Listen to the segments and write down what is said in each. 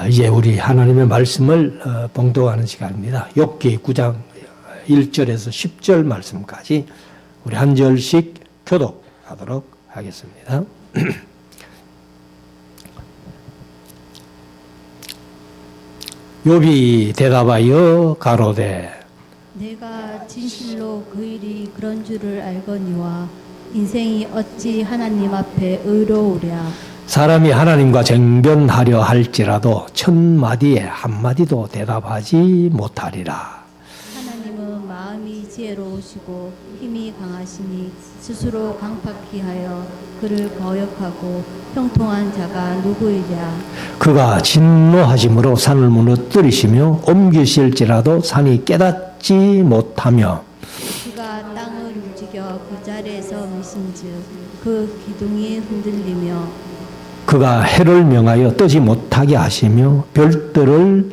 이제 우리 하나님의 말씀을 봉독하는 시간입니다. 욥기 9장 1절에서 10절 말씀까지 우리 한 절씩 교독하도록 하겠습니다. 욥이 대답하여 가로되 내가 진실로 그 일이 그런 줄을 알거니와 인생이 어찌 하나님 앞에 의로우랴. 사람이 하나님과 쟁변하려 할지라도 천마디에 한마디도 대답하지 못하리라. 하나님은 마음이 지혜로우시고 힘이 강하시니 스스로 강팍히 하여 그를 거역하고 형통한 자가 누구이랴. 그가 진노하심으로 산을 무너뜨리시며 옮기실지라도 산이 깨닫지 못하며 그가 땅을 움직여 그 자리에서 미신즉 그 기둥이 흔들리며 그가 해를 명하여 뜨지 못하게 하시며 별들을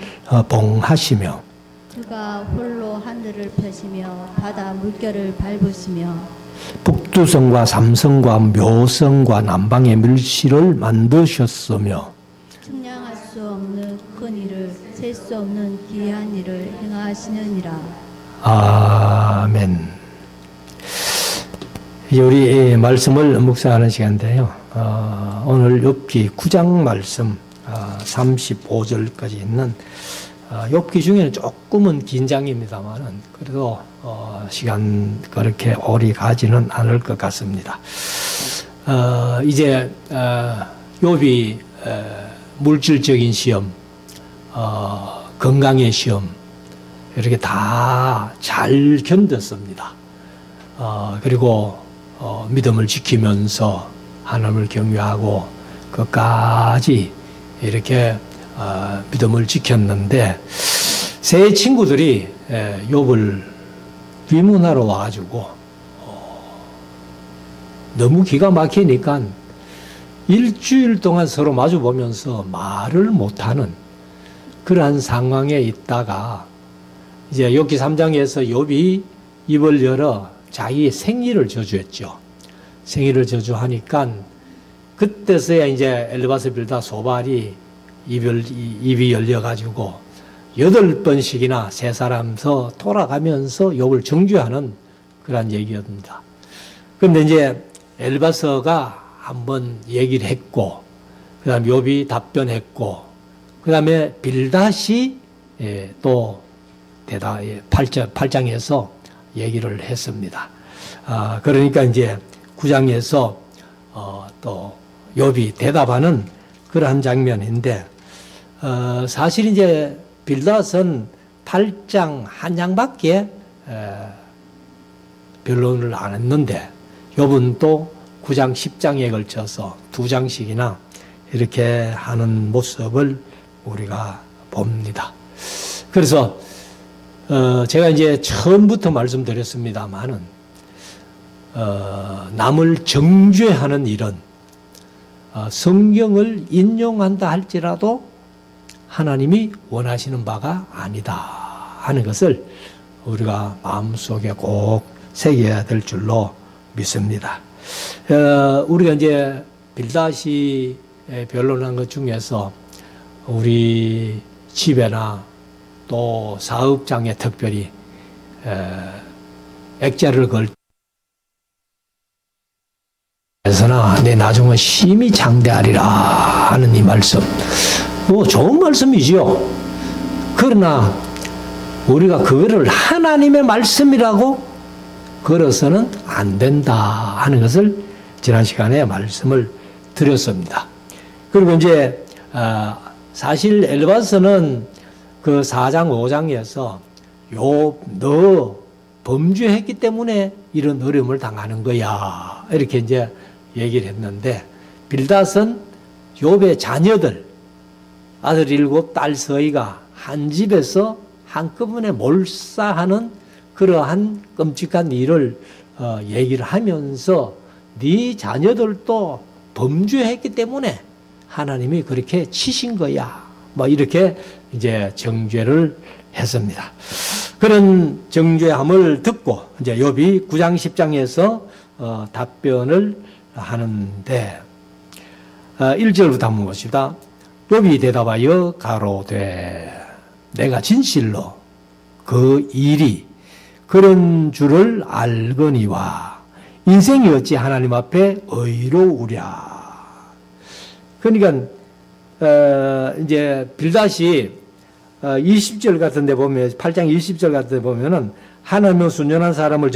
봉하시며 그가 홀로 하늘을 펴시며 바다 물결을 밟으시며 북두성과 삼성과 묘성과 남방의 밀실을 만드셨으며 측량할 수 없는 큰 일을 셀 수 없는 기이한 일을 행하시느니라. 아멘. 이제 우리 말씀을 묵상하는 시간인데요. 오늘 욥기 9장 말씀 35절까지 있는 욥기 중에는 조금은 긴 장입니다만은 그래도 시간 그렇게 오래 가지는 않을 것 같습니다. 이제 욥이 물질적인 시험, 건강의 시험 이렇게 다 잘 견뎠습니다. 그리고 믿음을 지키면서 하나님을 경외하고 끝까지 이렇게 믿음을 지켰는데 세 친구들이 욥을 위문하러 와가지고 너무 기가 막히니까 일주일 동안 서로 마주 보면서 말을 못하는 그러한 상황에 있다가 이제 욥기 3장에서 욥이 입을 열어 자기의 생일을 저주했죠. 생일을 저주하니까 그때서야 이제 엘르바스 빌다 소발이 입이 열려가지고 8번씩이나 세 사람서 돌아가면서 욥을 정죄하는 그런 얘기였습니다. 그런데 이제 엘바서가 한번 얘기를 했고, 그 다음에 욥이 답변했고, 그 다음에 빌닷이 또 8장에서 얘기를 했습니다. 그러니까 이제 9장에서 또 욥이 대답하는 그러한 장면인데, 사실 이제 빌닷은 8장 한 장밖에 변론을 안 했는데, 욥은 또 9장, 10장에 걸쳐서 2장씩이나 이렇게 하는 모습을 우리가 봅니다. 그래서 제가 이제 처음부터 말씀드렸습니다만은 남을 정죄하는 일은 성경을 인용한다 할지라도 하나님이 원하시는 바가 아니다 하는 것을 우리가 마음속에 꼭 새겨야 될 줄로 믿습니다. 우리가 이제 빌닷이 변론한 것 중에서 우리 집에나 또 사업장에 특별히 액자를 걸 에서나 내 나중은 심히 장대하리라 하는 이 말씀, 좋은 말씀이지요. 그러나 우리가 그거를 하나님의 말씀이라고 걸어서는 안 된다 하는 것을 지난 시간에 말씀을 드렸습니다. 그리고 이제 사실 엘바스는 그 4장 5장에서 욥 너 범죄했기 때문에 이런 어려움을 당하는 거야 이렇게 이제 얘기를 했는데, 빌닷은 욥의 자녀들 아들 7, 딸 서이가 한 집에서 한꺼번에 몰사하는 그러한 끔찍한 일을 얘기를 하면서 네 자녀들도 범죄했기 때문에 하나님이 그렇게 치신 거야 뭐 이렇게 이제 정죄를 했습니다. 그런 정죄함을 듣고 이제 욥이 9장 10장에서 답변을 하는데 1절부터 한번 봅시다. 욥이 대답하여 가로되 내가 진실로 그 일이 그런 줄을 알거니와 인생이 어찌 하나님 앞에 의로우랴. 그러니까 이제 빌닷이 20절 같은 데 보면 8장 20절 같은 데 보면은 하나님은 순전한 사람을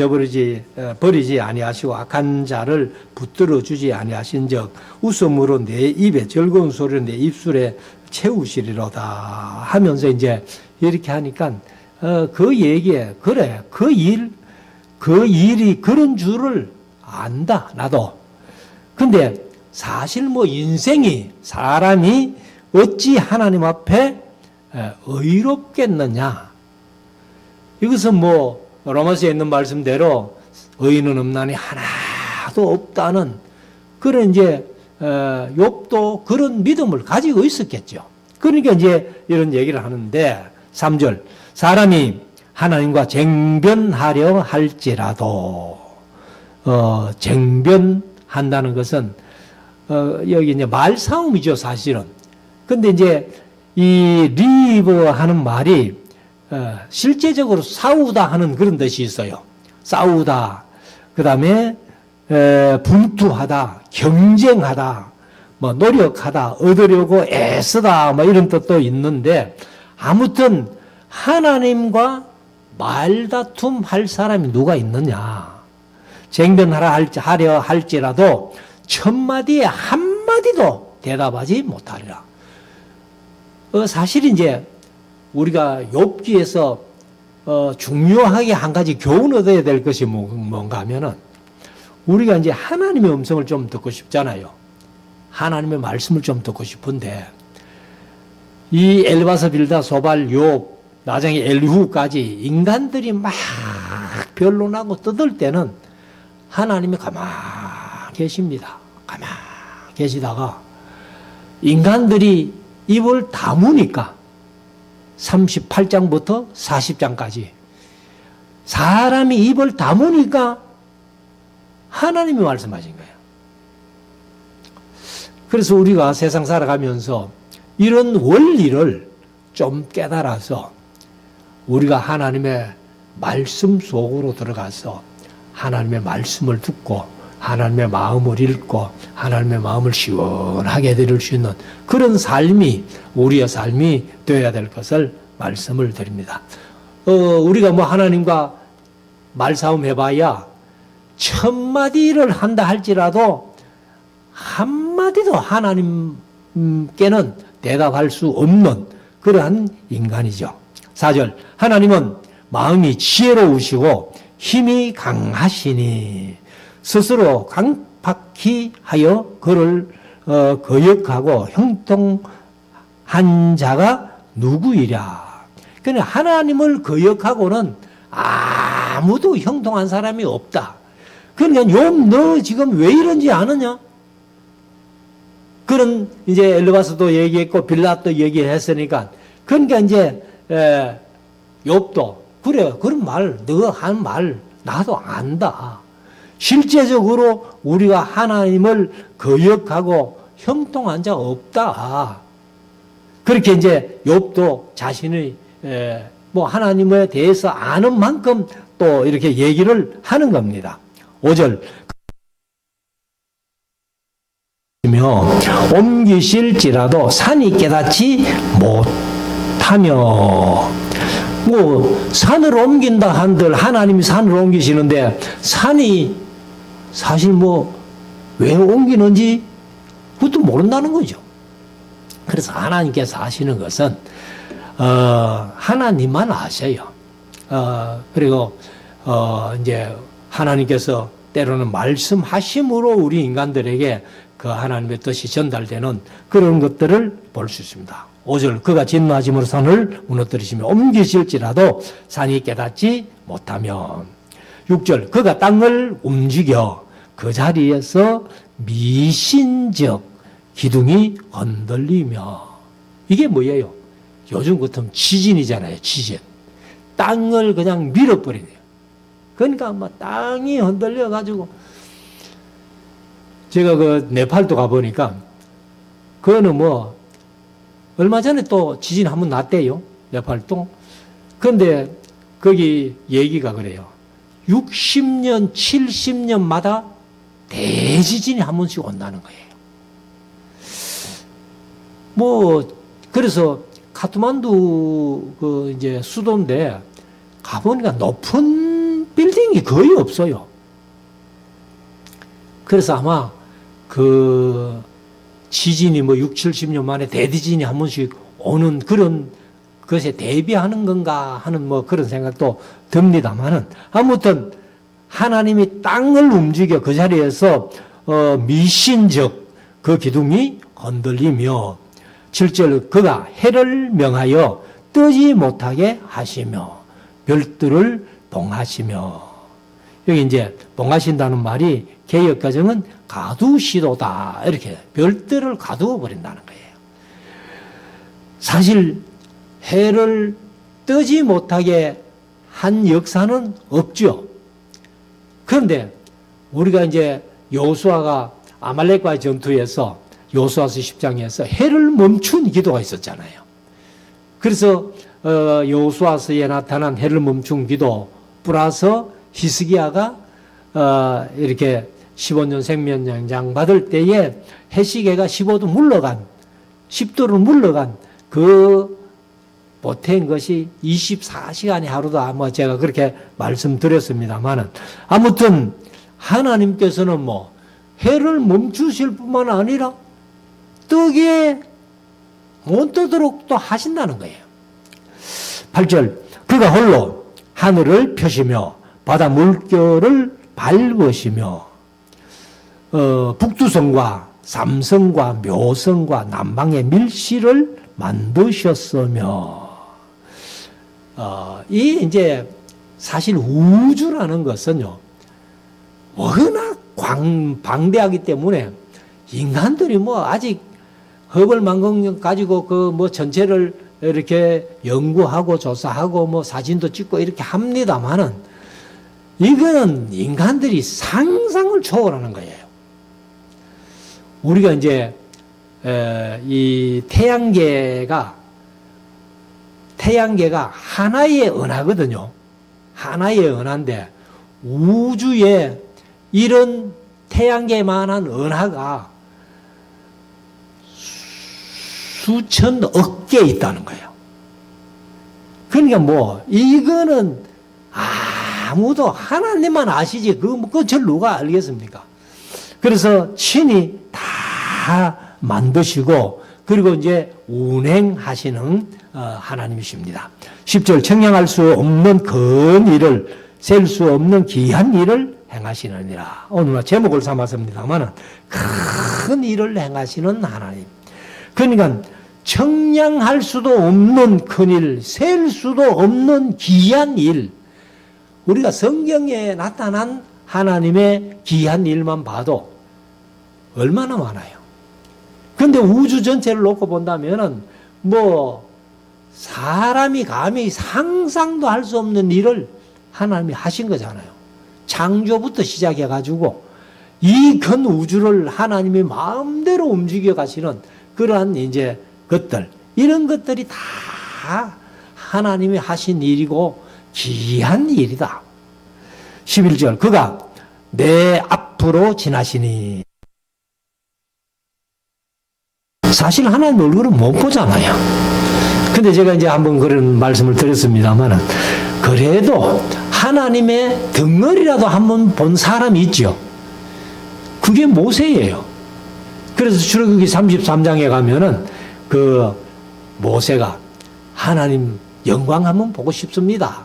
버리지 아니하시고 악한 자를 붙들어 주지 아니하신즉 웃음으로 내 입에 즐거운 소리로 내 입술에 채우시리로다 하면서 이제 이렇게 하니까 그 얘기에 그래 그 일이 그런 줄을 안다 나도. 근데 사실 뭐 인생이 사람이 어찌 하나님 앞에 의롭겠느냐. 이것은 뭐 로마서에 있는 말씀대로 의인은 없나니 하나도 없다는 그런 이제 욥도 그런 믿음을 가지고 있었겠죠. 그러니까 이제 이런 얘기를 하는데 3절 사람이 하나님과 쟁변하려 할지라도 쟁변한다는 것은 여기 이제 말싸움이죠 사실은. 근데 이제 이 리브 하는 말이 실제적으로 싸우다 하는 그런 뜻이 있어요. 싸우다, 그 다음에 분투하다, 경쟁하다, 뭐 노력하다, 얻으려고 애쓰다, 뭐 이런 뜻도 있는데 아무튼 하나님과 말다툼 할 사람이 누가 있느냐? 쟁변하려 할지라도 천마디에 한마디도 대답하지 못하리라. 사실 이제 우리가 욥기에서 중요하게 한 가지 교훈 얻어야 될 것이 뭔가 하면은 우리가 이제 하나님의 음성을 좀 듣고 싶잖아요. 하나님의 말씀을 좀 듣고 싶은데 이 엘바서 빌다 소발 욥 나중에 엘리후까지 인간들이 막 변론하고 떠들 때는 하나님이 가만히 계십니다. 가만히 계시다가 인간들이 입을 다무니까 38장부터 40장까지 사람이 입을 다무니까 하나님이 말씀하신 거예요. 그래서 우리가 세상 살아가면서 이런 원리를 좀 깨달아서 우리가 하나님의 말씀 속으로 들어가서 하나님의 말씀을 듣고 하나님의 마음을 읽고 하나님의 마음을 시원하게 드릴 수 있는 그런 삶이 우리의 삶이 되어야 될 것을 말씀을 드립니다. 우리가 뭐 하나님과 말싸움 해봐야 천마디를 한다 할지라도 한마디도 하나님께는 대답할 수 없는 그러한 인간이죠. 4절 하나님은 마음이 지혜로우시고 힘이 강하시니 스스로 강팍히 하여 그를 거역하고 형통한 자가 누구이랴. 그러니까 하나님을 거역하고는 아무도 형통한 사람이 없다. 그러니까 욥 너 지금 왜 이런지 아느냐? 그런 이제 엘르바스도 얘기했고 빌닷도 얘기했으니까 그러니까 이제 욥도 그래 그런 말 너 한 말 나도 안다. 실제적으로 우리가 하나님을 거역하고 형통한 자 없다. 그렇게 이제 욥도 자신의 뭐 하나님에 대해서 아는 만큼 또 이렇게 얘기를 하는 겁니다. 5절 옮기실지라도 산이 깨닫지 못하며 뭐 산을 옮긴다 한들 하나님이 산을 옮기시는데 산이 사실 뭐 왜 옮기는지 그것도 모른다는 거죠. 그래서 하나님께서 하시는 것은 하나님만 아셔요. 그리고 이제 하나님께서 때로는 말씀하심으로 우리 인간들에게 그 하나님의 뜻이 전달되는 그런 것들을 볼 수 있습니다. 5절 그가 진노하심으로 산을 무너뜨리시며 옮기실지라도 산이 깨닫지 못하면 6절 그가 땅을 움직여 그 자리에서 미신적 기둥이 흔들리며 이게 뭐예요? 요즘 같으면 지진이잖아요. 지진. 땅을 그냥 밀어버리네요. 그러니까 뭐 땅이 흔들려 가지고 제가 그 네팔도 가보니까 그거는 뭐 얼마 전에 또 지진 한번 났대요. 네팔도. 그런데 거기 얘기가 그래요. 60년, 70년마다 대지진이 한 번씩 온다는 거예요. 그래서 카트만두 이제 수도인데 가보니까 높은 빌딩이 거의 없어요. 그래서 아마 지진이 6, 70년 만에 대지진이 한 번씩 오는 그런 것에 대비하는 건가 하는 그런 생각도 듭니다만은 아무튼 하나님이 땅을 움직여 그 자리에서 미신적 그 기둥이 흔들리며 7절 그가 해를 명하여 뜨지 못하게 하시며 별들을 봉하시며 여기 이제 봉하신다는 말이 개역가정은 가두시도다 이렇게 별들을 가두어 버린다는 거예요. 사실 해를 뜨지 못하게 한 역사는 없죠. 그런데 우리가 이제 여호수아가 아말렉과의 전투에서 여호수아서 10장에서 해를 멈춘 기도가 있었잖아요. 그래서 여호수아서에 나타난 해를 멈춘 기도 플러스 히스기야가 이렇게 15년 생명연장 받을 때에 해시계가 15도 물러간 10도로 물러간 그 보탠 것이 24시간이 하루다. 제가 그렇게 말씀드렸습니다만은 아무튼 하나님께서는 해를 멈추실 뿐만 아니라 뜨게 못 뜨도록 또 하신다는 거예요. 8절 그가 홀로 하늘을 펴시며 바다 물결을 밟으시며 북두성과 삼성과 묘성과 남방의 밀실을 만드셨으며 이 이제 사실 우주라는 것은요 워낙 방대하기 때문에 인간들이 아직 허블 망원경 가지고 전체를 이렇게 연구하고 조사하고 사진도 찍고 이렇게 합니다만은 이거는 인간들이 상상을 초월하는 거예요. 우리가 이제 이 태양계가 하나의 은하거든요. 하나의 은하인데 우주에 이런 태양계만한 은하가 수천억 개 있다는 거예요. 그러니까 이거는 아무도 하나님만 아시지 그걸 누가 알겠습니까? 그래서 친히 다 만드시고 그리고 이제 운행하시는 하나님이십니다. 10절 청량할 수 없는 큰 일을 셀 수 없는 귀한 일을 행하시느니라. 오늘 제목을 삼았습니다만 큰 일을 행하시는 하나님. 그러니까 청량할 수도 없는 큰일, 셀 수도 없는 귀한 일. 우리가 성경에 나타난 하나님의 귀한 일만 봐도 얼마나 많아요. 그런데 우주 전체를 놓고 본다면은 사람이 감히 상상도 할 수 없는 일을 하나님이 하신 거잖아요. 창조부터 시작해가지고 이 큰 우주를 하나님이 마음대로 움직여 가시는 그러한 이제 것들, 이런 것들이 다 하나님이 하신 일이고 귀한 일이다. 11절 그가 내 앞으로 지나시니. 사실 하나님 얼굴은 못 보잖아요. 근데 제가 이제 한번 그런 말씀을 드렸습니다만 그래도 하나님의 덩어리라도 한번 본 사람이 있죠. 그게 모세예요. 그래서 출애굽기 33장에 가면은 모세가 하나님 영광 한번 보고 싶습니다.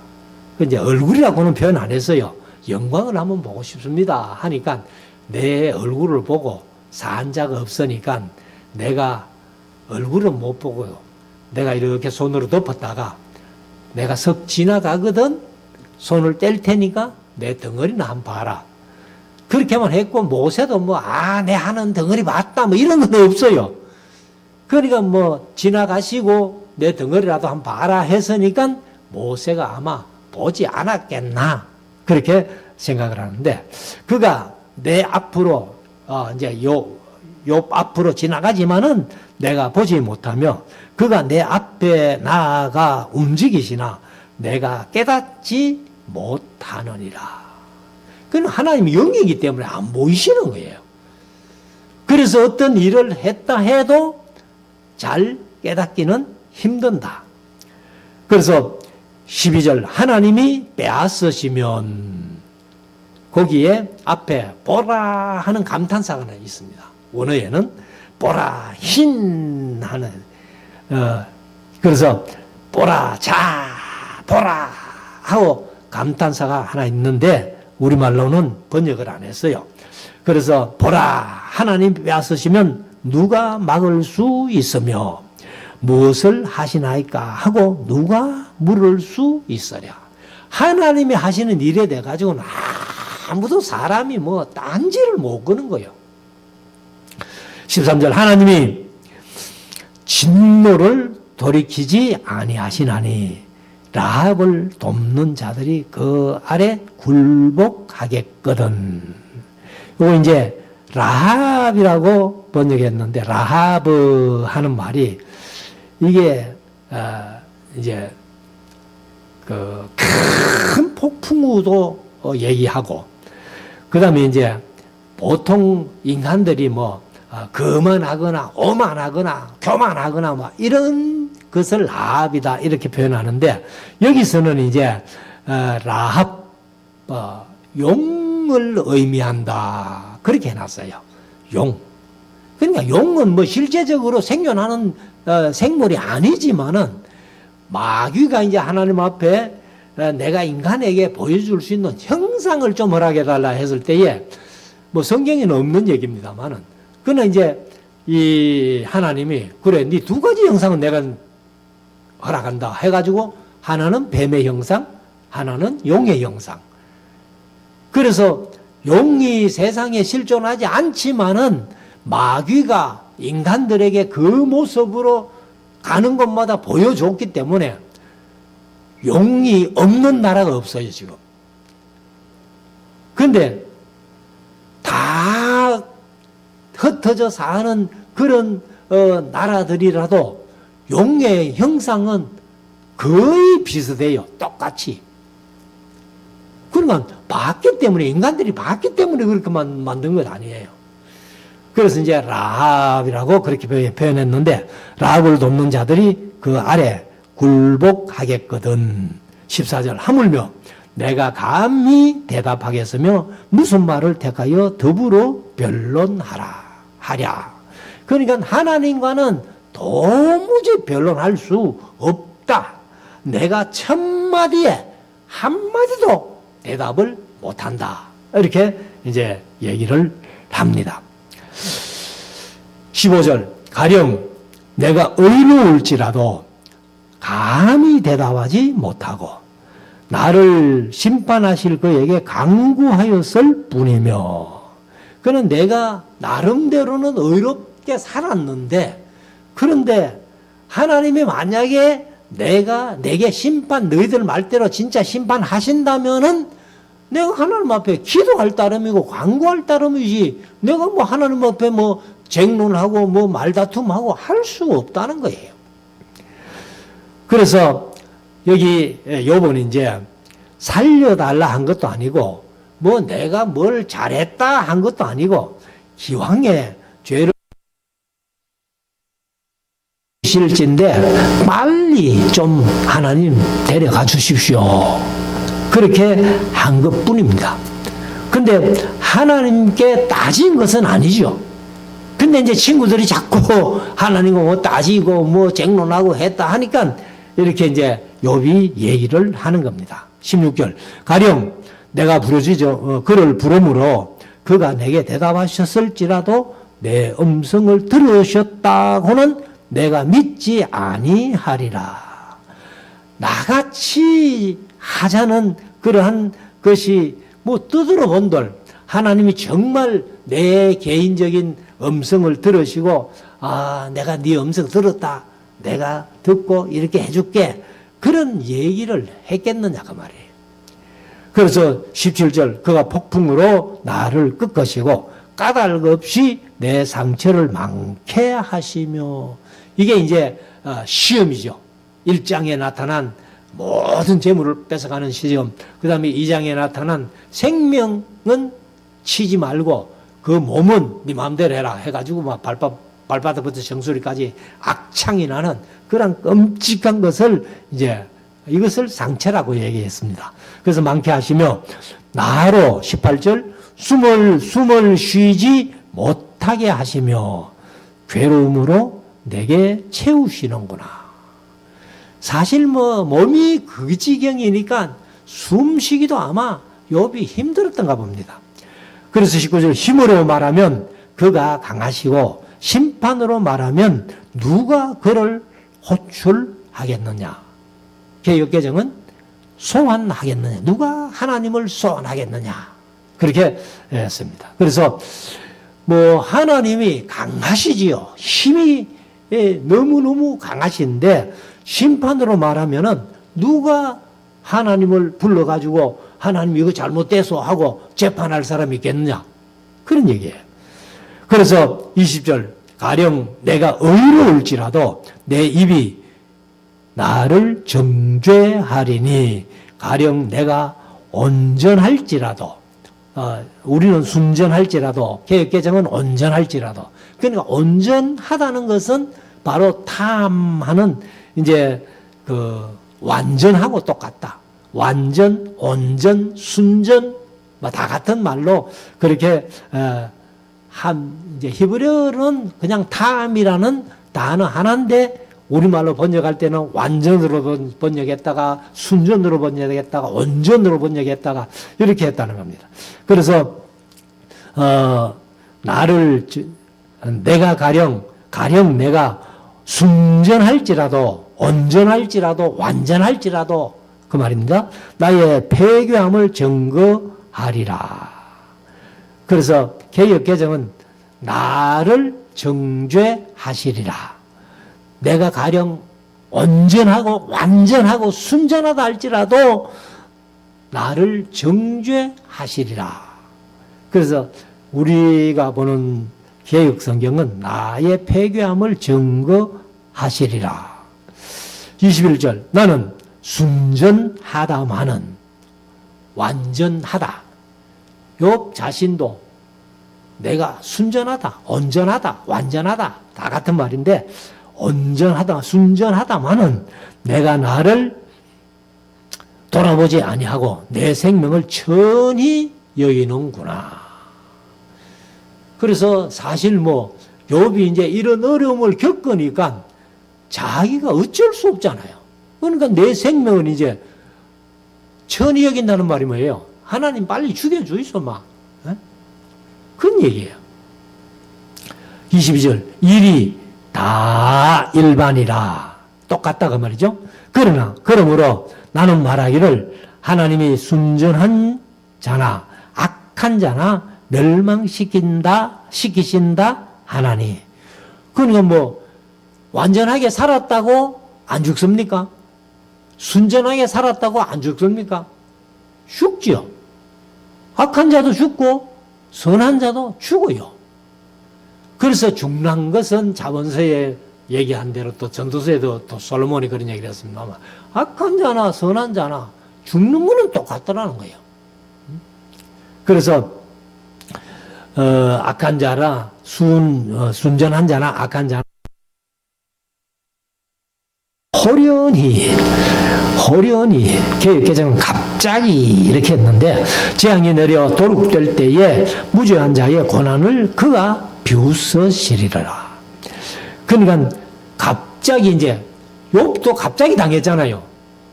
이제 얼굴이라고는 표현 안 했어요. 영광을 한번 보고 싶습니다 하니까 내 얼굴을 보고 산 자가 없으니까 내가 얼굴은 못 보고요. 내가 이렇게 손으로 덮었다가 내가 석 지나가거든 손을 뗄 테니까 내 덩어리나 한번 봐라. 그렇게만 했고 모세도 내 하는 덩어리 맞다 이런 건 없어요. 그러니까 지나가시고 내 덩어리라도 한번 봐라 했으니까 모세가 아마 보지 않았겠나 그렇게 생각을 하는데 그가 내 앞으로 이제 욥 앞으로 지나가지만은 내가 보지 못하며 그가 내 앞에 나아가 움직이시나 내가 깨닫지 못하느니라. 그는 하나님이 영이기 때문에 안 보이시는 거예요. 그래서 어떤 일을 했다 해도 잘 깨닫기는 힘든다. 그래서 12절 하나님이 빼앗으시면 거기에 앞에 보라 하는 감탄사가 하나 있습니다. 원어에는 보라 흰 하는 그래서 보라 자 보라 하고 감탄사가 하나 있는데 우리말로는 번역을 안 했어요. 그래서 보라 하나님 빼앗으시면 누가 막을 수 있으며 무엇을 하시나이까 하고 누가 물을 수 있으랴. 하나님이 하시는 일에 대해 가지고는 아무도 사람이 뭐 딴지를 못 거는 거예요. 13절 하나님이 진노를 돌이키지 아니하시나니 라합을 돕는 자들이 그 아래 굴복하겠거든. 이거 이제 라합이라고 번역했는데 라합 하는 말이 이게 이제 그 큰 폭풍우도 얘기하고 그다음에 이제 보통 인간들이 뭐 거만하거나 오만하거나 교만하거나 뭐 이런 것을 라합이다 이렇게 표현하는데 여기서는 이제 라합 용을 의미한다 그렇게 해놨어요. 용. 그러니까 용은 뭐 실제적으로 생존하는 생물이 아니지만은 마귀가 이제 하나님 앞에 내가 인간에게 보여줄 수 있는 형상을 좀 허락해달라 했을 때에 뭐 성경에는 없는 얘기입니다만은 그는 이제 이 하나님이 그래 네 두 가지 형상은 내가 허락한다 해가지고 하나는 뱀의 형상, 하나는 용의 형상. 그래서 용이 세상에 실존하지 않지만은 마귀가 인간들에게 그 모습으로 가는 곳마다 보여줬기 때문에 용이 없는 나라가 없어요, 지금. 그런데 다 흩어져 사는 그런 나라들이라도 용의 형상은 거의 비슷해요. 똑같이. 그러니까 봤기 때문에 인간들이 봤기 때문에 그렇게 만든 것 아니에요. 그래서 이제 라합이라고 그렇게 표현했는데 라합을 돕는 자들이 그 아래 굴복하겠거든. 14절 하물며 내가 감히 대답하겠으며 무슨 말을 택하여 더불어 변론하랴. 그러니까 하나님과는 도무지 변론할 수 없다. 내가 천마디에 한마디도 대답을 못한다. 이렇게 이제 얘기를 합니다. 15절 가령 내가 의로울지라도 감히 대답하지 못하고 나를 심판하실 그에게 강구하였을 뿐이며 그는 내가 나름대로는 의롭게 살았는데 그런데 하나님이 만약에 내게 심판 너희들 말대로 진짜 심판하신다면은 내가 하나님 앞에 기도할 따름이고 간구할 따름이지 내가 뭐 하나님 앞에 뭐 쟁론하고 뭐 말다툼하고 할 수 없다는 거예요. 그래서 여기 욥은 이제 살려달라 한 것도 아니고 뭐 내가 뭘 잘했다 한 것도 아니고 기왕에 죄를 실진데 빨리 좀 하나님 데려가 주십시오. 그렇게 한 것뿐입니다. 근데 하나님께 따진 것은 아니죠. 근데 이제 친구들이 자꾸 하나님과 뭐 따지고 뭐 쟁론하고 했다 하니까 이렇게 이제 욥이 얘기를 하는 겁니다. 16절 가령 내가 부르짖어 그를 부르므로 그가 내게 대답하셨을지라도 내 음성을 들으셨다고는 내가 믿지 아니하리라. 나같이 하자는 그러한 것이 뭐 뜻으로 본들 하나님이 정말 내 개인적인 음성을 들으시고 내가 네 음성 들었다. 내가 듣고 이렇게 해줄게. 그런 얘기를 했겠느냐가 말이에요. 그래서 17절 그가 폭풍으로 나를 꺾으시고 까닭 없이 내 상처를 많게 하시며, 이게 이제 시험이죠. 1장에 나타난 모든 재물을 뺏어가는 시험, 그 다음에 2장에 나타난 생명은 치지 말고 그 몸은 네 마음대로 해라 해가지고 막 발바닥부터 정수리까지 악창이 나는 그런 끔찍한 것을 이제 이것을 상처라고 얘기했습니다. 그래서 많게 하시며 나로 18절 숨을 쉬지 못하게 하시며 괴로움으로 내게 채우시는구나. 사실 몸이 그 지경이니까 숨쉬기도 아마 욥이 힘들었던가 봅니다. 그래서 19절 힘으로 말하면 그가 강하시고 심판으로 말하면 누가 그를 호출하겠느냐. 개역개정은 소환하겠느냐. 누가 하나님을 소환하겠느냐. 그렇게 했습니다. 그래서 하나님이 강하시지요. 힘이 너무너무 강하신데 심판으로 말하면은 누가 하나님을 불러가지고 하나님 이거 잘못돼서 하고 재판할 사람이 있겠느냐. 그런 얘기예요. 그래서 20절 가령 내가 의로울지라도 내 입이 나를 정죄하리니 가령 내가 온전할지라도 우리는 순전할지라도 개역개정은 온전할지라도 그러니까 온전하다는 것은 바로 탐하는 이제 그 완전하고 똑같다. 완전, 온전, 순전 다 같은 말로 그렇게 이제 히브리어는 그냥 탐이라는 단어 하나인데 우리말로 번역할 때는 완전으로 번역했다가 순전으로 번역했다가 온전으로 번역했다가 이렇게 했다는 겁니다. 그래서 내가 가령 내가 순전할지라도 온전할지라도 완전할지라도 그 말입니다. 나의 폐교함을 증거하리라. 그래서 개역개정은 나를 정죄하시리라. 내가 가령 온전하고 완전하고 순전하다 할지라도 나를 정죄하시리라. 그래서 우리가 보는 개역성경은 나의 폐교함을 증거하시리라. 21절 나는 순전하다마는 완전하다. 욥 자신도 내가 순전하다, 온전하다, 완전하다 다 같은 말인데 온전하다, 순전하다마는 내가 나를 돌아보지 아니하고 내 생명을 천히 여기는구나. 그래서 사실 욥이 이제 이런 어려움을 겪으니까 자기가 어쩔 수 없잖아요. 그러니까 내 생명은 이제 천히 여긴다는 말이 뭐예요? 하나님 빨리 죽여주이소, 그런 얘기예요. 22절 일이 다 일반이라 똑같다 그 말이죠. 그러므로 나는 말하기를 하나님이 순전한 자나 악한 자나 멸망시키신다 하나니. 그러니까 완전하게 살았다고 안 죽습니까? 순전하게 살았다고 안 죽습니까? 죽지요. 악한 자도 죽고 선한 자도 죽어요. 그래서 죽는 것은 자본서에 얘기한 대로 또 전도서에도 또 솔로몬이 그런 얘기를 했습니다만 악한 자나 선한 자나 죽는 거는 똑같더라는 거예요. 그래서 악한 자나 순전한 자나 악한 자나 호련히 개정은 갑자기 이렇게 했는데 재앙이 내려 도륙될 때에 무죄한 자의 고난을 그가 비웃으시리라. 그러니까 갑자기 이제 욥도 갑자기 당했잖아요.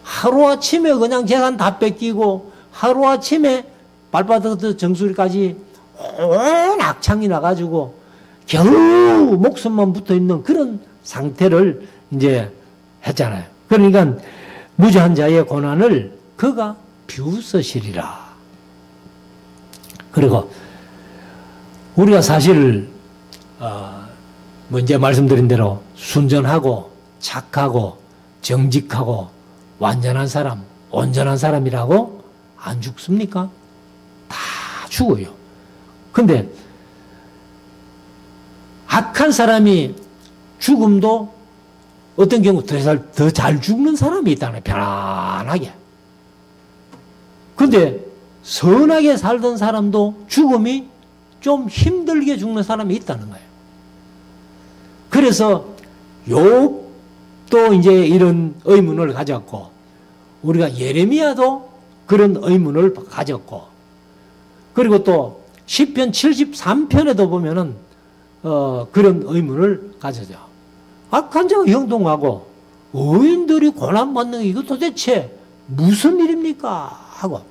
하루아침에 그냥 재산 다 뺏기고 하루아침에 발바닥부터 정수리까지 온 악창이 나가지고 겨우 목숨만 붙어있는 그런 상태를 이제 했잖아요. 그러니까 무죄한 자의 고난을 그가 비웃으시리라. 그리고 우리가 사실 이제 말씀드린 대로 순전하고 착하고 정직하고 완전한 사람, 온전한 사람이라고 안 죽습니까? 다 죽어요. 근데 악한 사람이 죽음도 어떤 경우 더 잘 죽는 사람이 있다는 거예요. 편안하게. 근데 선하게 살던 사람도 죽음이 좀 힘들게 죽는 사람이 있다는 거예요. 그래서 욥도 이제 이런 의문을 가졌고, 우리가 예레미야도 그런 의문을 가졌고, 그리고 또 시편 73편에도 보면은 그런 의문을 가져죠. 악한 자가 형통하고 의인들이 고난받는 게 이거 도대체 무슨 일입니까? 하고,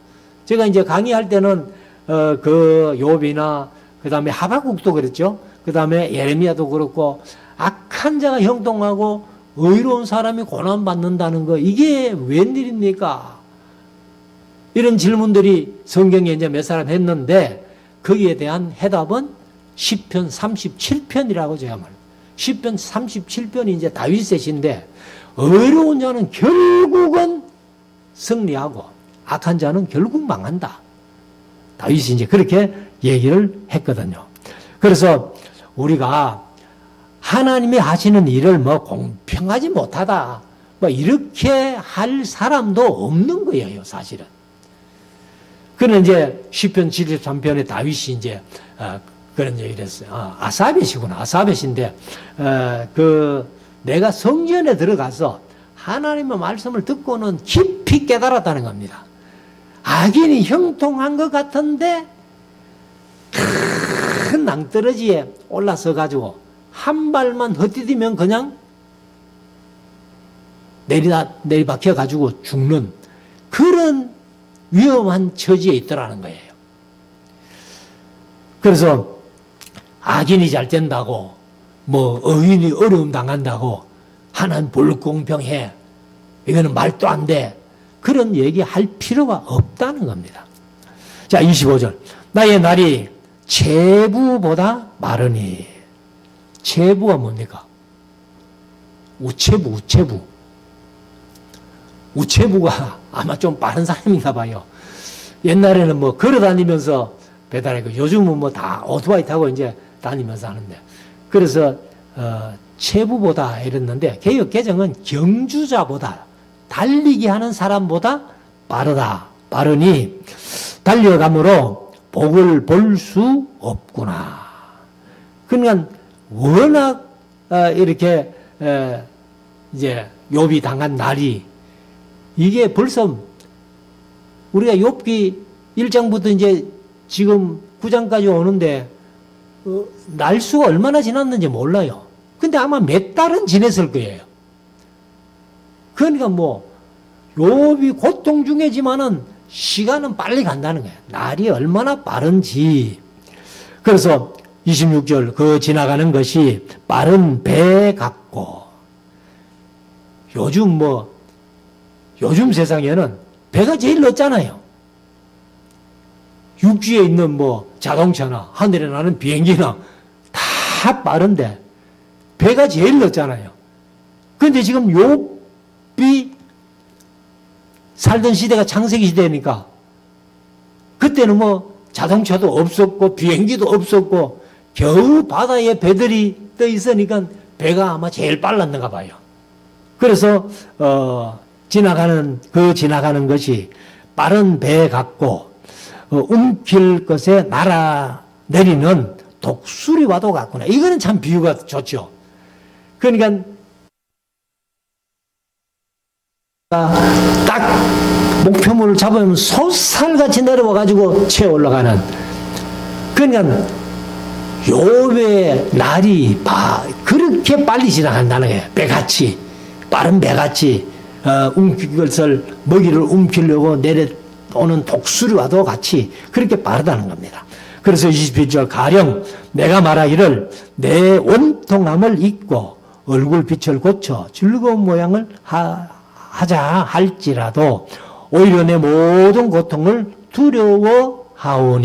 제가 이제 강의할 때는 그 욥이나 그 다음에 하박국도 그랬죠. 그 다음에 예레미야도 그렇고, 악한 자가 형통하고 의로운 사람이 고난받는다는 거, 이게 웬일입니까? 이런 질문들이 성경에 이제 몇 사람 했는데, 거기에 대한 해답은 시편 37편이라고 제가 말합니다. 시편 37편이 이제 다윗의 시인데, 의로운 자는 결국은 승리하고 악한 자는 결국 망한다. 다윗이 이제 그렇게 얘기를 했거든요. 그래서 우리가 하나님이 하시는 일을 뭐 공평하지 못하다, 뭐 이렇게 할 사람도 없는 거예요, 사실은. 그는 이제 시편 73편에 다윗이 이제 그런 얘기를 했어요. 아사벳이구나. 아사벳인데 내가 성전에 들어가서 하나님의 말씀을 듣고는 깊이 깨달았다는 겁니다. 악인이 형통한 것 같은데 큰 낭떠러지에 올라서 한 발만 헛디디면 그냥 내리박혀 가지고 죽는 그런 위험한 처지에 있더라는 거예요. 그래서 악인이 잘 된다고, 뭐 의인이 어려움 당한다고 하나님 불공평해, 이거는 말도 안 돼, 그런 얘기할 필요가 없다는 겁니다. 자, 25절. 나의 날이 체부보다 마르니. 체부가 뭡니까? 우체부. 우체부가 아마 좀 빠른 사람인가 봐요. 옛날에는 뭐 걸어 다니면서 배달하고, 요즘은 뭐 다 오토바이 타고 이제 다니면서 하는데, 그래서 체부보다 이랬는데, 개역 개정은 경주자보다, 달리기 하는 사람보다 빠르니 달려감으로 복을 볼 수 없구나. 그러니까 워낙 이렇게 이제 욥이 당한 날이, 이게 벌써 우리가 욥기 1장부터 이제 지금 9장까지 오는데 날수가 얼마나 지났는지 몰라요. 근데 아마 몇 달은 지냈을 거예요. 그러니까 뭐 욥이 고통 중이지만은 시간은 빨리 간다는 거예요. 날이 얼마나 빠른지. 그래서 26절, 그 지나가는 것이 빠른 배 같고, 요즘 세상에는 배가 제일 늦잖아요. 육지에 있는 뭐 자동차나 하늘에 나는 비행기나 다 빠른데 배가 제일 늦잖아요. 그런데 지금 욥이 살던 시대가 창세기 시대니까, 그때는 뭐 자동차도 없었고 비행기도 없었고 겨우 바다에 배들이 떠 있으니까 배가 아마 제일 빨랐는가 봐요. 그래서 지나가는 것이 빠른 배 같고, 움킬 것에 날아내리는 독수리와도 같구나. 이거는 참 비유가 좋죠. 그러니까 딱 목표물을 잡으면 솟살같이 내려와가지고 채 올라가는. 그러니까 욥의 날이 그렇게 빨리 지나간다는 거예요. 배같이, 빠른 배같이, 먹이를 움키려고 내려오는 독수리와도 같이 그렇게 빠르다는 겁니다. 그래서 27절, 가령 내가 말하기를 내 온통함을 잊고 얼굴빛을 고쳐 즐거운 모양을 하자 할지라도 오히려 내 모든 고통을 두려워하오니.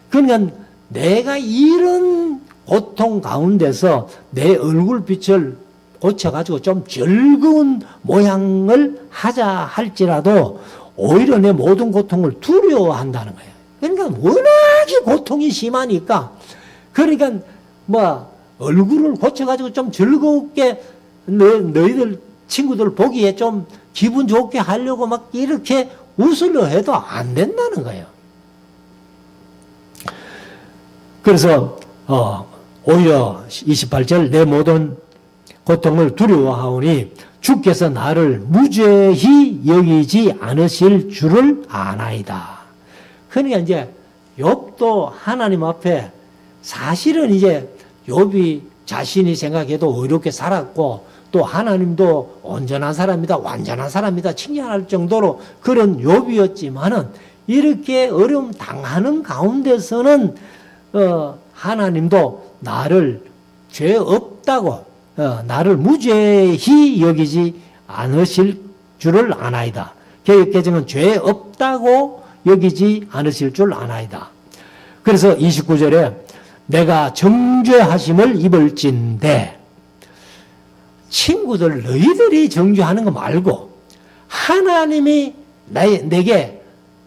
그러니까 내가 이런 고통 가운데서 내 얼굴빛을 고쳐가지고 좀 즐거운 모양을 하자 할지라도 오히려 내 모든 고통을 두려워한다는 거예요. 그러니까 워낙에 고통이 심하니까, 그러니까 뭐 얼굴을 고쳐가지고 좀 즐겁게 너희들 친구들 보기에 좀 기분 좋게 하려고 막 이렇게 웃으려 해도 안 된다는 거예요. 그래서 오히려 28절 내 모든 고통을 두려워하오니 주께서 나를 무죄히 여기지 않으실 줄을 아나이다. 그러니까 이제 욥도 하나님 앞에 사실은 이제 욥이 자신이 생각해도 의롭게 살았고 또 하나님도 온전한 사람이다, 완전한 사람이다 칭찬할 정도로 그런 욥이었지만은 이렇게 어려움 당하는 가운데서는 하나님도 나를 죄 없다고 나를 무죄히 여기지 않으실 줄을 아나이다. 개역개정은 죄 없다고 여기지 않으실 줄 아나이다. 그래서 29절에 내가 정죄하심을 입을진대 친구들 너희들이 정죄하는 거 말고 하나님이 내게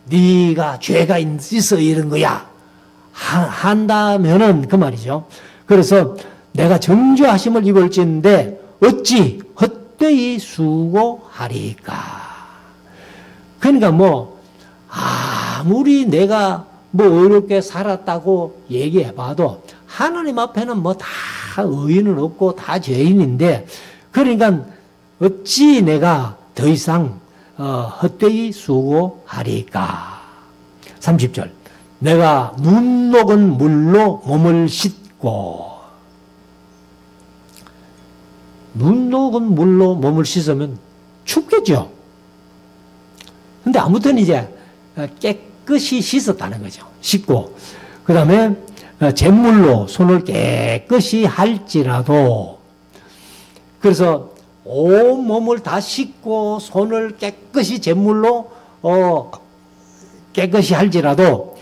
네가 죄가 있어 이런 거야 한다면은 그 말이죠. 그래서 내가 정죄하심을 입을진대 어찌 헛되이 수고하리까. 그러니까 뭐 아무리 내가 뭐 어렵게 살았다고 얘기해봐도 하나님 앞에는 뭐 다 의인은 없고 다 죄인인데 그러니까 어찌 내가 더 이상 헛되이 수고하리까. 30절 내가 눈 녹은 물로 몸을 씻고 눈 녹은 물로 몸을 씻으면 춥겠죠. 근데 아무튼 이제 깨끗이 씻었다는 거죠. 씻고 그 다음에 잿물로 손을 깨끗이 할지라도 그래서 온 몸을 다 씻고 손을 깨끗이 잿물로 깨끗이 할지라도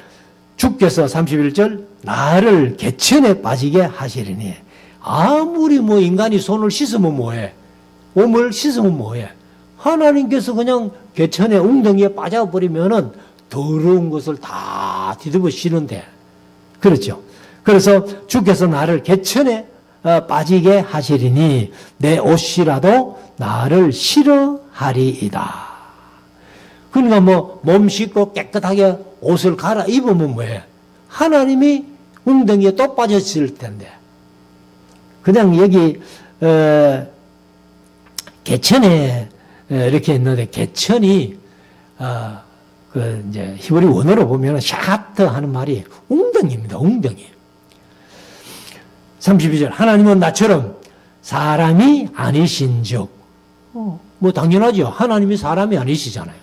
주께서 31절 나를 개천에 빠지게 하시리니 아무리 뭐 인간이 손을 씻으면 뭐해? 몸을 씻으면 뭐해? 하나님께서 그냥 개천에 웅덩이에 빠져버리면은 더러운 것을 다 뒤집어 씌는데 그렇죠. 그래서 주께서 나를 개천에 빠지게 하시리니 내 옷이라도 나를 싫어하리이다. 그러니까 뭐 몸 씻고 깨끗하게 옷을 갈아입으면 뭐해? 하나님이 웅덩이에 또 빠졌을 텐데 그냥 여기 개천에 이렇게 있는데 개천이 그 이제 히브리 원어로 보면 샤트 하는 말이 웅덩이입니다. 웅덩이. 32절 하나님은 나처럼 사람이 아니신즉 뭐 당연하죠. 하나님이 사람이 아니시잖아요.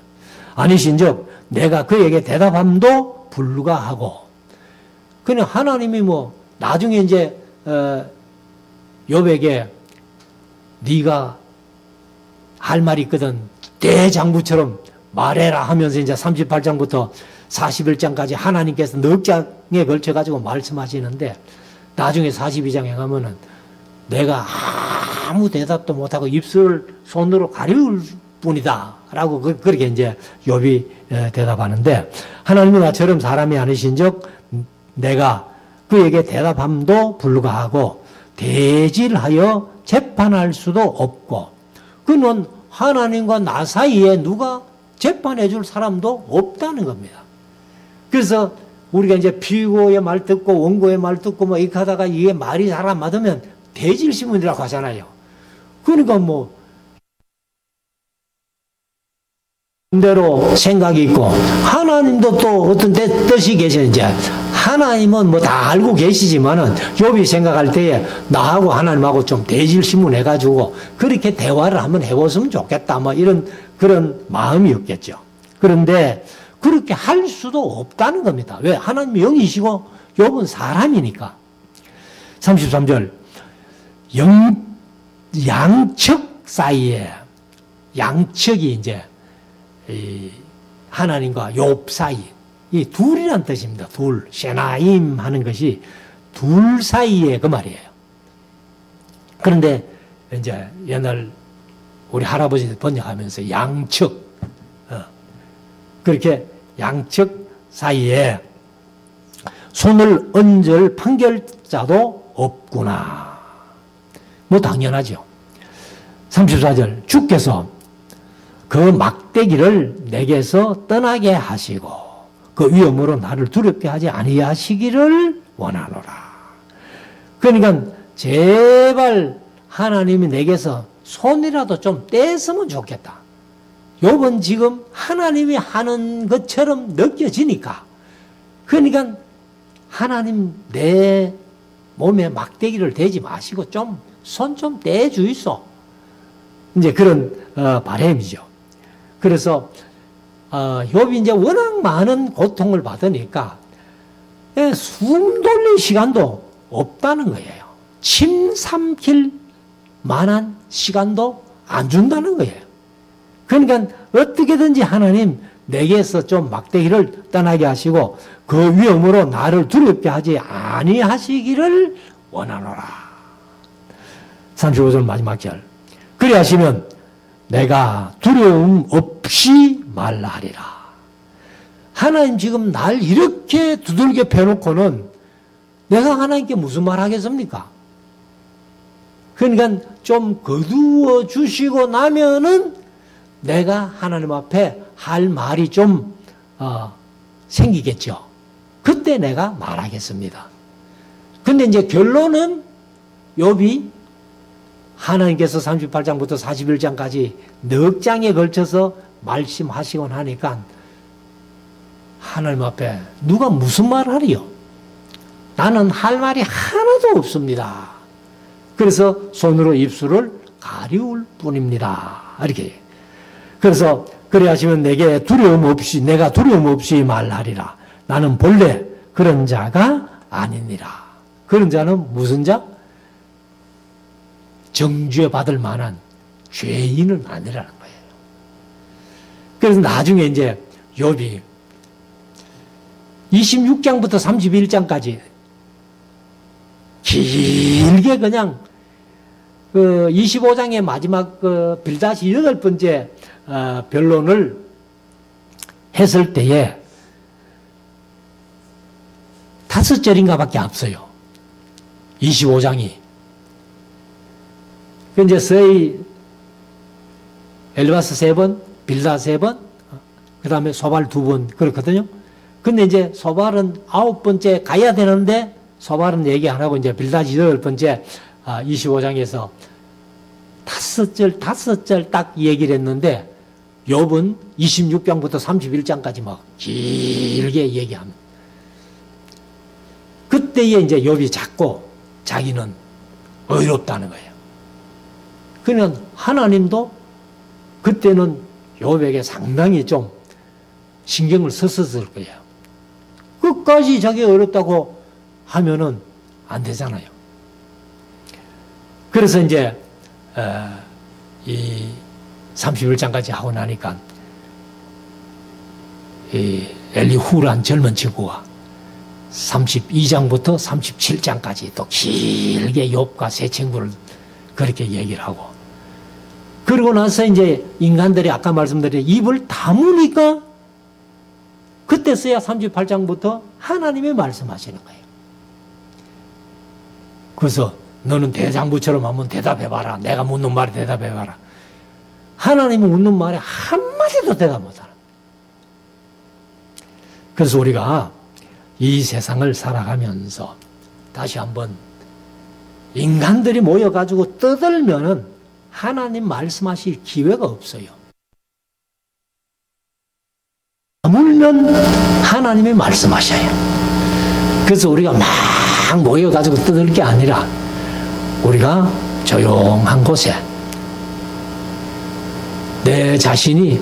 아니신즉 내가 그에게 대답함도 불가하고 그냥 하나님이 뭐 나중에 이제 욥에게 네가 할 말이 있거든 대장부처럼 말해라 하면서 이제 38장부터 41장까지 하나님께서 넉 장에 걸쳐가지고 말씀하시는데 나중에 42장에 가면은 내가 아무 대답도 못하고 입술을 손으로 가리울 뿐이다 라고 그렇게 이제 욥이 대답하는데 하나님은 나처럼 사람이 아니신즉 내가 그에게 대답함도 불가하고 대질하여 재판할 수도 없고 그는 하나님과 나 사이에 누가 재판해 줄 사람도 없다는 겁니다. 그래서 우리가 이제 피고의 말 듣고 원고의 말 듣고 뭐 이렇게 하다가 이게 말이 잘 안 맞으면 대질신문이라고 하잖아요. 그러니까 뭐 대로 생각이 있고 하나님도 또 어떤 뜻이 계셔. 이제 하나님은 뭐 다 알고 계시지만은 욥이 생각할 때에 나하고 하나님하고 좀 대질신문 해가지고 그렇게 대화를 한번 해봤으면 좋겠다 뭐 이런 그런 마음이었겠죠. 그런데 그렇게 할 수도 없다는 겁니다. 왜? 하나님이 영이시고 욥은 사람이니까. 33절 양측 사이에 양측이 이제 하나님과 욥 사이 이 둘이란 뜻입니다. 둘 셰나임 하는 것이 둘 사이에 그 말이에요. 그런데 이제 옛날 우리 할아버지 번역하면서 양측 그렇게 양측 사이에 손을 얹을 판결자도 없구나. 뭐 당연하죠. 34절 주께서 그 막대기를 내게서 떠나게 하시고 그 위험으로 나를 두렵게 하지 아니하시기를 원하노라. 그러니까 제발 하나님이 내게서 손이라도 좀 떼으면 좋겠다. 욥은 지금 하나님이 하는 것처럼 느껴지니까, 그러니까 하나님 내 몸에 막대기를 대지 마시고 손 좀 떼주이소. 이제 그런 바람이죠. 그래서 욥이 이제 워낙 많은 고통을 받으니까 숨 돌릴 시간도 없다는 거예요. 침 삼킬 만한 시간도 안 준다는 거예요. 그러니까 어떻게든지 하나님 내게서 좀 막대기를 떠나게 하시고 그 위험으로 나를 두렵게 하지 아니하시기를 원하노라. 35절 마지막 절. 그리하시면 내가 두려움 없이 말하리라. 하나님 지금 날 이렇게 두들겨 패놓고는 내가 하나님께 무슨 말 하겠습니까? 그러니까 좀 거두어 주시고 나면은 내가 하나님 앞에 할 말이 좀 생기겠죠. 그때 내가 말하겠습니다. 근데 이제 결론은 욥이 하나님께서 38장부터 41장까지 넉 장에 걸쳐서 말씀하시곤 하니까 하나님 앞에 누가 무슨 말을 하리요? 나는 할 말이 하나도 없습니다. 그래서 손으로 입술을 가리울 뿐입니다. 이렇게. 그래서 그래 하시면 내가 두려움 없이 말하리라. 나는 본래 그런 자가 아니니라. 그런 자는 무슨 자? 정죄 받을 만한 죄인은 아니라는 거예요. 그래서 나중에 이제 욥이 26장부터 31장까지 길게 그냥 그 25장의 마지막 그 빌닷이 8번째 변론을 했을 때에 5절인가 밖에 없어요. 25장이. 그 이제 서희 엘바스 3번, 빌닷 3번, 그 다음에 소발 2번 그렇거든요. 근데 이제 소발은 9번째 가야 되는데 소발은 얘기 안 하고 이제 빌닷이 8번째 25장에서 5절 딱 얘기를 했는데 욥은 26장부터 31장까지 막 길게 얘기합니다. 그때에 이제 욥이 자꾸 자기는 의롭다는 거예요. 그러니까 하나님도 그때는 욥에게 상당히 좀 신경을 썼을 거예요. 끝까지 자기 어렵다고 하면은 안 되잖아요. 그래서 이제 이 31장까지 하고 나니까 이 엘리후란 젊은 친구가 32장부터 37장까지 또 길게 욥과 세 친구를 그렇게 얘기를 하고, 그러고 나서 이제 인간들이 아까 말씀드린 입을 다무니까 그때서야 38장부터 하나님이 말씀하시는 거예요. 그래서 너는 대장부처럼 한번 대답해봐라. 내가 묻는 말에 대답해봐라. 하나님은 묻는 말에 한마디도 대답 못하는. 그래서 우리가 이 세상을 살아가면서 다시 한번 인간들이 모여가지고 떠들면은 하나님 말씀하실 기회가 없어요. 아물면 하나님이 말씀하셔요. 그래서 우리가 막 모여가지고 떠들 게 아니라 우리가 조용한 곳에 내 자신이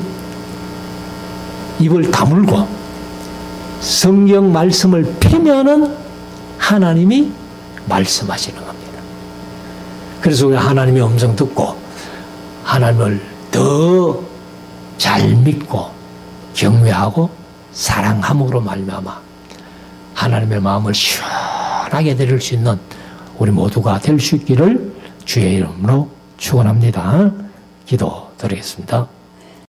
입을 다물고 성경 말씀을 피면은 하나님이 말씀하시는 겁니다. 그래서 우리 하나님의 음성 듣고 하나님을 더 잘 믿고 경외하고 사랑함으로 말미암아 하나님의 마음을 시원하게 드릴 수 있는 우리 모두가 될 수 있기를 주의 이름으로 축원합니다. 기도드리겠습니다.